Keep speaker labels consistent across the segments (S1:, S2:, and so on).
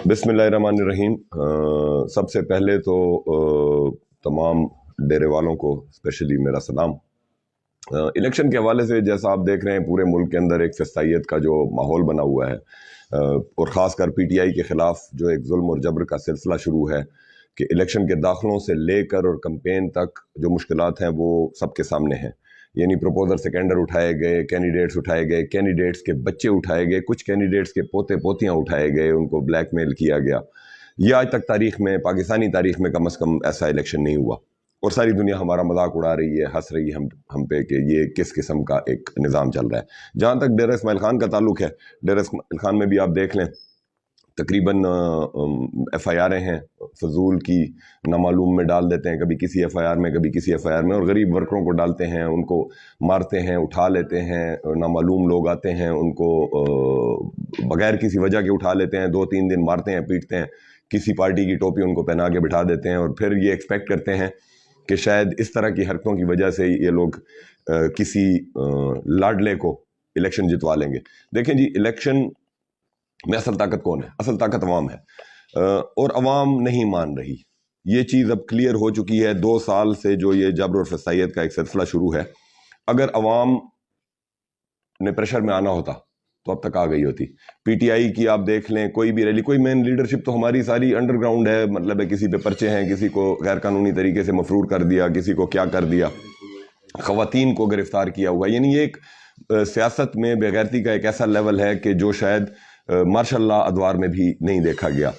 S1: बिस्मिल्लाहिर्रहमानिर्रहीम। सबसे पहले तो तमाम डेरे वालों को स्पेशली मेरा सलाम। इलेक्शन के हवाले से जैसा आप देख रहे हैं पूरे मुल्क के अंदर एक फिस्तायत का जो माहौल बना हुआ है और ख़ासकर पीटीआई के ख़िलाफ़ जो एक जुल्म और जबर का सिलसिला शुरू है कि इलेक्शन के दाखिलों से लेकर और कैंपेन तक जो मुश्किलात हैं वो सबके सामने हैं। यानी प्रपोजर सेकेंडर उठाए गए, कैंडिडेट्स उठाए गए, कैंडिडेट्स के बच्चे उठाए गए, कुछ कैंडिडेट्स के पोते पोतियाँ उठाए गए, उनको ब्लैकमेल किया गया। ये आज तक तारीख़ में, पाकिस्तानी तारीख़ में कम अज़ कम ऐसा इलेक्शन नहीं हुआ और सारी दुनिया हमारा मजाक उड़ा रही है, हंस रही है हम पे कि ये किस किस्म का एक निज़ाम चल रहा है। जहाँ तक डेरा इस्माइल खान का ताल्लुक है, डेरा इस्माइल खान में भी आप देख लें तकरीबन FIR हैं फजूल की, नामालूम में डाल देते हैं, कभी किसी FIR में कभी किसी FIR में, और गरीब वर्करों को डालते हैं, उनको मारते हैं, उठा लेते हैं। नामालूम लोग आते हैं, उनको बगैर किसी वजह के उठा लेते हैं, 2-3 दिन मारते हैं, पीटते हैं, किसी पार्टी की टोपी उनको पहना के बिठा देते हैं और फिर ये एक्सपेक्ट करते हैं कि शायद इस तरह की हरकतों की वजह से ये लोग किसी लाडले को इलेक्शन जितवा लेंगे। देखें जी, इलेक्शन में असल ताकत कौन है? असल ताकत अवाम है और अवाम नहीं मान रही। ये चीज़ अब क्लियर हो चुकी है। 2 साल से जो ये जबर और फसाइयत का एक सिलसिला शुरू है, अगर अवाम ने प्रेशर में आना होता तो अब तक आ गई होती। पीटीआई की आप देख लें, कोई भी रैली, कोई मेन लीडरशिप तो हमारी सारी अंडरग्राउंड है, मतलब है किसी पे पर्चे हैं, किसी को गैर कानूनी तरीके से मफरूर कर दिया, किसी को क्या कर दिया, ख़वातीन को गिरफ्तार किया हुआ। यानी ये एक सियासत में बेगैरती का एक ऐसा लेवल है कि जो शायद मार्शल लॉ अदवार में भी नहीं देखा गया।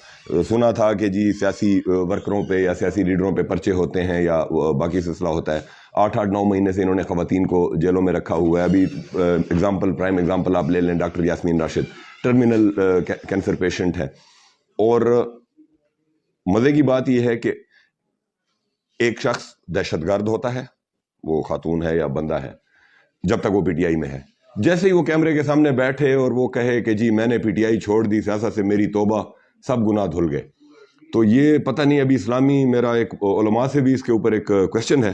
S1: सुना था कि जी सियासी वर्करों पे या सियासी लीडरों पे पर्चे होते हैं या बाकी सिलसिला होता है। 8-9 महीने से इन्होंने ख़वातीन को जेलों में रखा हुआ है। अभी प्राइम एग्जांपल आप ले लें, doctor Yasmeen Rashid terminal cancer patient है। और मज़े की बात यह है कि एक शख्स दहशतगर्द होता है, वो खातून है या बंदा है, जब तक वो पीटीआई में है। जैसे ही वो कैमरे के सामने बैठे और वो कहे कि जी मैंने पीटीआई छोड़ दी, सियासत से मेरी तौबा, सब गुनाह धुल गए। तो ये पता नहीं, अभी इस्लामी, मेरा एक उलमा से भी इसके ऊपर एक क्वेश्चन है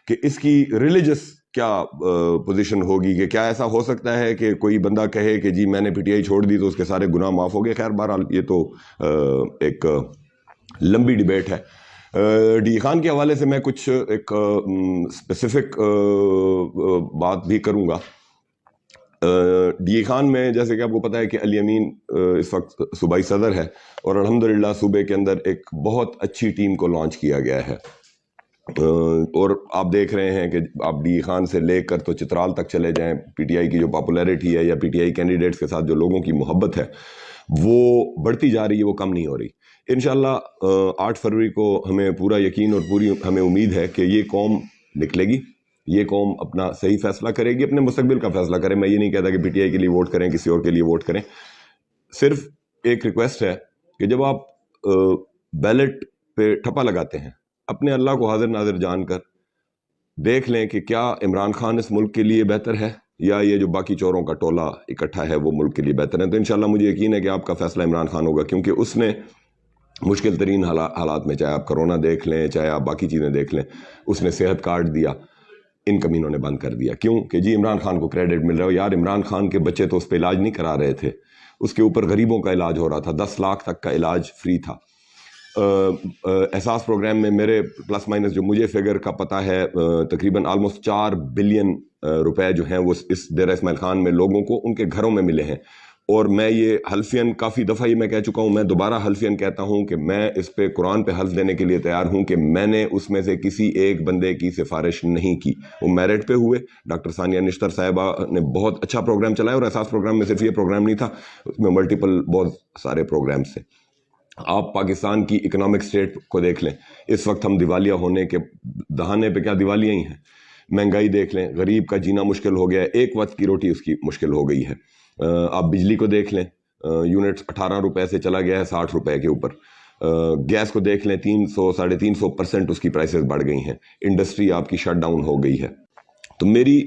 S1: कि इसकी रिलीजियस क्या पोजीशन होगी, कि क्या ऐसा हो सकता है कि कोई बंदा कहे कि जी मैंने पीटीआई छोड़ दी तो उसके सारे गुनाह माफ़ हो गए। खैर बहरहाल ये तो एक लंबी डिबेट है। डी खान के हवाले से मैं कुछ एक स्पेसिफिक बात भी करूँगा। डी खान में जैसे कि आपको पता है कि अली अमीन इस वक्त सूबाई सदर है और अल्हम्दुलिल्लाह सूबे के अंदर एक बहुत अच्छी टीम को लॉन्च किया गया है। और आप देख रहे हैं कि आप डी खान से लेकर तो चित्राल तक चले जाएं, पीटीआई की जो पॉपुलैरिटी है या पीटीआई कैंडिडेट्स के साथ जो लोगों की मोहब्बत है वो बढ़ती जा रही है, वो कम नहीं हो रही। इंशाल्लाह 8 फरवरी को हमें पूरा यकीन और पूरी हमें उम्मीद है कि ये कौम निकलेगी, ये कौम अपना सही फैसला करेगी, अपने मुस्तकबिल का फैसला करे। मैं ये नहीं कहता कि पीटीआई के लिए वोट करें, किसी और के लिए वोट करें। सिर्फ एक रिक्वेस्ट है कि जब आप बैलेट पे ठप्पा लगाते हैं, अपने अल्लाह को हाजिर नाजिर जानकर देख लें कि क्या इमरान खान इस मुल्क के लिए बेहतर है या ये जो बाकी चोरों का टोला इकट्ठा है वो मुल्क के लिए बेहतर है। तो इंशाल्लाह मुझे यकीन है कि आपका फैसला इमरान खान होगा, क्योंकि उसने मुश्किल तरीन हालात में, चाहे आप कोरोना देख लें, चाहे आप बाकी चीज़ें देख लें, उसने सेहत कार्ड दिया, इन कमीनों ने बंद कर दिया। क्यों? कि जी इमरान खान को क्रेडिट मिल रहा है। यार इमरान खान के बच्चे तो उस पर इलाज नहीं करा रहे थे, उसके ऊपर गरीबों का इलाज हो रहा था, 10 लाख तक का इलाज फ्री था। एहसास प्रोग्राम में मेरे प्लस माइनस जो मुझे फिगर का पता है तकरीबन ऑलमोस्ट 4 बिलियन रुपए जो हैं वो इस डेरा इस्माइल खान में लोगों को उनके घरों में मिले हैं। और मैं ये हल्फियन काफ़ी दफ़ा ही मैं कह चुका हूँ, मैं दोबारा हल्फियन कहता हूँ कि मैं इस पे कुरान पे हल्फ देने के लिए तैयार हूँ कि मैंने उसमें से किसी एक बंदे की सिफारिश नहीं की। वो मेरिट पे हुए। डॉक्टर सानिया निश्तर साहिबा ने बहुत अच्छा प्रोग्राम चलाया और एहसास प्रोग्राम में सिर्फ ये प्रोग्राम नहीं था, उसमें मल्टीपल बहुत सारे प्रोग्राम्स थे। आप पाकिस्तान की इकोनॉमिक स्टेट को देख लें, इस वक्त हम दिवालिया होने के दहाने पे, क्या दिवालिया ही हैं। महंगाई देख लें, गरीब का जीना मुश्किल हो गया है, एक वक्त की रोटी उसकी मुश्किल हो गई है। आप बिजली को देख लें, यूनिट्स 18 रुपए से चला गया है 60 रुपए के ऊपर। गैस को देख लें, 300-350% उसकी प्राइसेस बढ़ गई हैं। इंडस्ट्री आपकी शट डाउन हो गई है। तो मेरी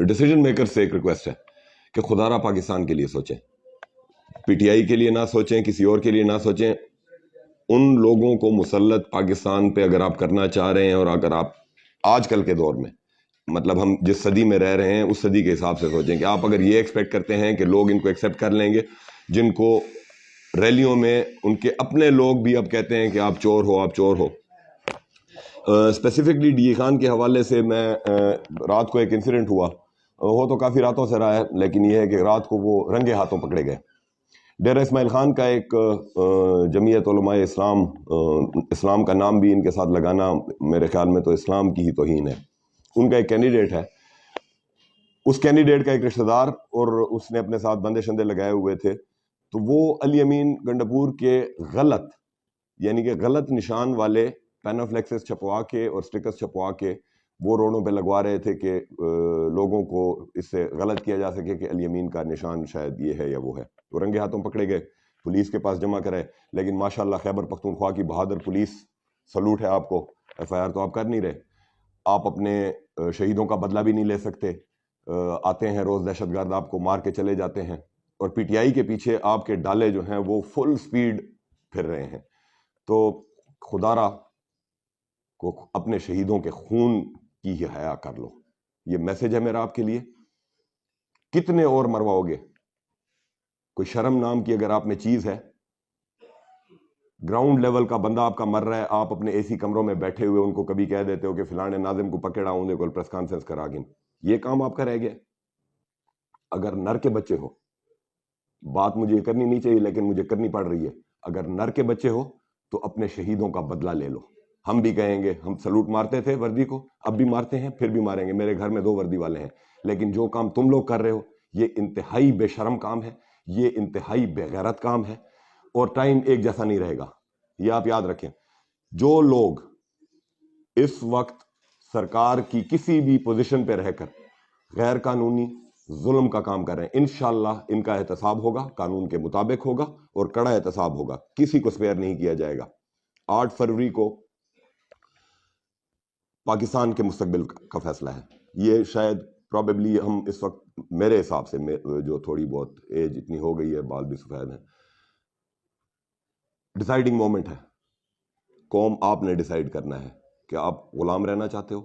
S1: डिसीजन मेकर से एक रिक्वेस्ट है कि खुदारा पाकिस्तान के लिए सोचें, पीटीआई के लिए ना सोचें, किसी और के लिए ना सोचें। उन लोगों को मुसल्लत पाकिस्तान पे अगर आप करना चाह रहे हैं और अगर आप आजकल के दौर में, मतलब हम जिस सदी में रह रहे हैं उस सदी के हिसाब से सोचें कि आप अगर ये एक्सपेक्ट करते हैं कि लोग इनको एक्सेप्ट कर लेंगे, जिनको ریلیوں میں ان کے اپنے لوگ بھی اب کہتے ہیں کہ آپ چور ہو، آپ چور ہو. اسپیسیفکلی ڈی خان کے حوالے سے میں رات کو ایک انسیڈنٹ ہوا، وہ تو کافی راتوں سے رہا ہے، لیکن یہ ہے کہ رات کو وہ رنگے ہاتھوں پکڑے گئے. ڈیرہ اسماعیل خان کا ایک جمعیت علماء اسلام، اسلام کا نام بھی ان کے ساتھ لگانا میرے خیال میں تو اسلام کی ہی توہین ہے. ان کا ایک کینڈیڈیٹ ہے، اس کینڈیڈیٹ کا ایک رشتہ دار اور اس نے اپنے ساتھ بندے شندے لگائے ہوئے تھے، تو وہ علی امین گنڈپور کے غلط، یعنی کہ غلط نشان والے پینوفلیکسز چھپوا کے اور سٹکرز چھپوا کے وہ روڈوں پہ لگوا رہے تھے کہ لوگوں کو اس سے غلط کیا جا سکے کہ علی امین کا نشان شاید یہ ہے یا وہ ہے. تو رنگے ہاتھوں پکڑے گئے، پولیس کے پاس جمع کرائے. لیکن ماشاءاللہ خیبر پختونخوا کی بہادر پولیس، سلوٹ ہے آپ کو. ایف آئی آر تو آپ کر نہیں رہے، آپ اپنے شہیدوں کا بدلہ بھی نہیں لے سکتے. آتے ہیں روز دہشت گرد آپ کو مار کے چلے جاتے ہیں، اور پی ٹی آئی کے پیچھے آپ کے ڈالے جو ہیں وہ فل سپیڈ پھر رہے ہیں. تو خدا را کو اپنے شہیدوں کے خون کی ہی حیا کر لو. یہ میسج ہے میرا آپ کے لیے. کتنے اور مرواؤ گے؟ کوئی شرم نام کی اگر آپ میں چیز ہے. گراؤنڈ لیول کا بندہ آپ کا مر رہا ہے، آپ اپنے اے سی کمروں میں بیٹھے ہوئے ان کو کبھی کہہ دیتے ہو کہ فلانے ناظم کو پکڑا ہوں دے کو پریس کانفرنس کرا گن. یہ کام آپ کا رہ گیا. اگر نر کے بچے ہو، بات مجھے کرنی نہیں چاہیے لیکن مجھے کرنی پڑ رہی ہے، اگر نر کے بچے ہو تو اپنے شہیدوں کا بدلہ لے لو. ہم بھی کہیں گے، ہم سلوٹ مارتے تھے وردی کو، اب بھی مارتے ہیں، پھر بھی ماریں گے. میرے گھر میں 2 وردی والے ہیں. لیکن جو کام تم لوگ کر رہے ہو یہ انتہائی بے شرم کام ہے، یہ انتہائی بے غیرت کام ہے، اور ٹائم ایک جیسا نہیں رہے گا. یہ آپ یاد رکھیں. جو لوگ اس وقت سرکار کی کسی بھی پوزیشن پہ رہ کر غیر قانونی ظلم کا کام کر رہے ہیں، انشاءاللہ ان کا احتساب ہوگا، قانون کے مطابق ہوگا اور کڑا احتساب ہوگا. کسی کو سپیئر نہیں کیا جائے گا. 8 فروری کو پاکستان کے مستقبل کا فیصلہ ہے. یہ شاید پروبیبلی ہم اس وقت، میرے حساب سے جو تھوڑی بہت ایج اتنی ہو گئی ہے، بال بھی سفید ہیں، ڈیسائیڈنگ مومنٹ ہے. قوم آپ نے ڈیسائیڈ کرنا ہے کہ آپ غلام رہنا چاہتے ہو،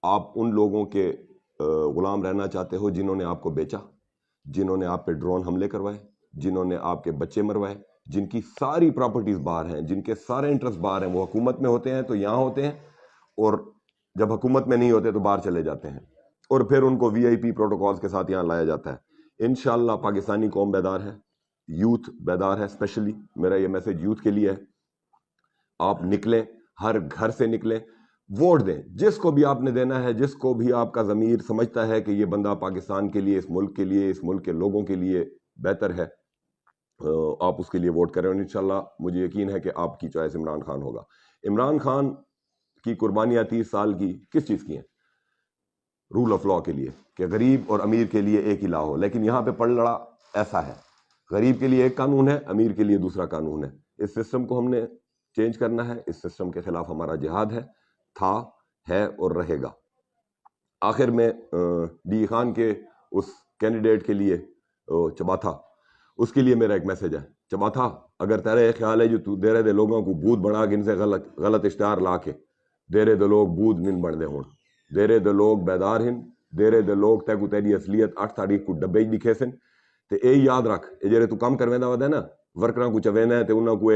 S1: آپ ان لوگوں کے غلام رہنا چاہتے ہو جنہوں نے آپ کو بیچا، جنہوں نے آپ پہ ڈرون حملے کروائے، جنہوں نے آپ کے بچے مروائے، جن کی ساری پراپرٹیز باہر ہیں، جن کے سارے انٹرسٹ باہر ہیں. وہ حکومت میں ہوتے ہیں تو یہاں ہوتے ہیں، اور جب حکومت میں نہیں ہوتے تو باہر چلے جاتے ہیں، اور پھر ان کو وی آئی پی پروٹوکالز کے ساتھ یہاں لایا جاتا ہے. انشاءاللہ پاکستانی قوم بیدار ہے، یوتھ بیدار ہے. اسپیشلی میرا یہ میسج یوتھ کے لیے ہے. آپ نکلیں، ہر گھر سے نکلیں، ووٹ دیں. جس کو بھی آپ نے دینا ہے، جس کو بھی آپ کا ضمیر سمجھتا ہے کہ یہ بندہ پاکستان کے لیے، اس ملک کے لیے، اس ملک کے لوگوں کے لیے بہتر ہے، آپ اس کے لیے ووٹ کریں. اور انشاءاللہ مجھے یقین ہے کہ آپ کی چوائس عمران خان ہوگا. عمران خان کی قربانیاں 30 سال کی کس چیز کی ہیں؟ رول آف لا کے لیے، کہ غریب اور امیر کے لیے ایک ہی لا ہو. لیکن یہاں پہ پڑ لڑا ایسا ہے، غریب کے لیے ایک قانون ہے، امیر کے لیے دوسرا قانون ہے. اس سسٹم کو ہم نے چینج کرنا ہے. اس سسٹم کے خلاف ہمارا جہاد ہے اور رہے گا. آخر میں ڈی خان کے اس کینڈیڈیٹ کے لیے، چباتھا، اس کے لیے میرا ایک میسج ہے. چباتھا، اگر تیرا یہ خیال ہے جو تو دے رہے دے لوگوں کو بود بنا کے ان سے غلط اشتہار لا کے دے رہے دے لوگ بود نن بن دے ہون، دے رہے دے لوگ بیدار ہن، دے رہے دے لوگ تے کو تیری اصلیت 8 تاریخ کو ڈبے دکھے سن. تے اے یاد رکھ، اے جڑے تو کام کرویندا ودا نا ورکراں کو چویندا ہے تے انہاں کو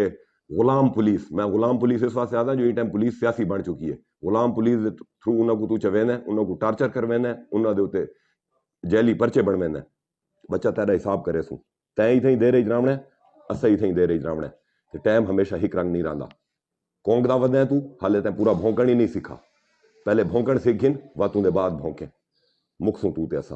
S1: غلام پولیس، میں غلام پولیس اس واسطے آتا جو یہ ٹائم پولیس سیاسی بن چکی ہے. غلام پولیس دے تھرو انہاں کو تو چویندا ہے، انہاں کو ٹارچر کرویندا ہے، انہاں دے اوتے جیلی پرچے بنویندا ہے. بچہ تیرا حساب کرے سوں، تیں ہی تھیں دے رہے جرامنے، اسا ہی تھیں دے رہے جرامنے. تے ٹائم ہمیشہ ہک رنگ نہیں رہندا. کونک دا ودا ہے تو حالے تے پورا بھونکن ہی نہیں سیکھا. پہلے بھونکن سیکھ گن واتوں دے بعد بھونکیں. مکھ سوں تو تے اسا